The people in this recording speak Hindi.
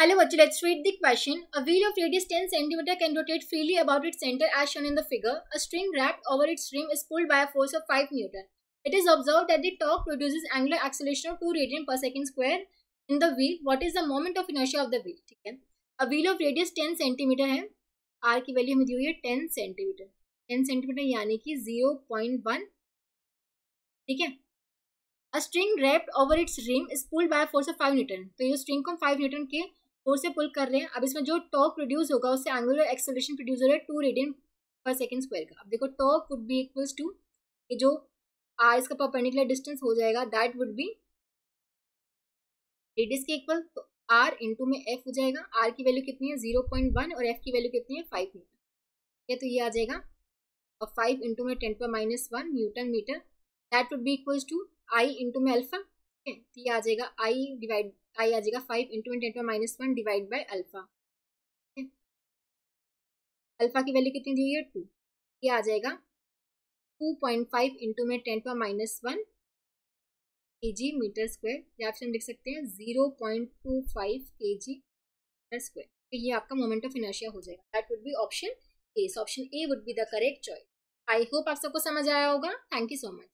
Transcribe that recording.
Hello, bachcho, let's read the question. A wheel of radius 10 cm can rotate freely about its center as shown in the figure. A string wrapped over its rim is pulled by a force of 5 Newton. It is observed that the torque produces angular acceleration of 2 radian per second square in the wheel. What is the moment of inertia of the wheel? ठीक है, a wheel of radius 10 cm है, r की वैल्यू हमें दी हुई है 10 cm, 10 cm यानी कि 0.1, ठीक है. A string wrapped over its rim is pulled by a force of 5 Newton. तो ये स्ट्रिंग को हम 5 न्यूटन के फोर्स से पुल कर रहे हैं. अब इसमें जो टॉर्क प्रोड्यूस होगा उससे एंगुलर एक्सेलरेशन प्रोड्यूस हो रहा है 2 रेडियन पर सेकंड स्क्वायर का. अब देखो torque would be equals to ये जो आर इसका परपेंडिकुलर डिस्टेंस हो जाएगा दैट वुड बी रेडियस के इक्वल, तो आर इंटू में एफ हो जाएगा. आर की वैल्यू कितनी है 0.1 और एफ की वैल्यू कितनी है 5 न्यूटन. ठीक है, तो ये आ जाएगा और 5 इंटू में 10⁻⁻1 newton metre that would be equals to I into में अल्फा. ठीक है, तो ये आ जाएगा आई आ जाएगा 5 इंटू में 10⁻⁻1 डिवाइड बाई अल्फा. अल्फा की वैल्यू कितनी दी हुई है 2. ये आ जाएगा 2.5 इंटू में 10⁻⁻1 kg मीटर स्क्वायर, या फिर हम लिख सकते हैं 0.25 kg मीटर स्क्वायर. तो ये आपका मोमेंट ऑफ इनर्शिया हो जाएगा. That would B option A. Option A would be the correct choice. I hope आप सबको समझ आया होगा. Thank you so much.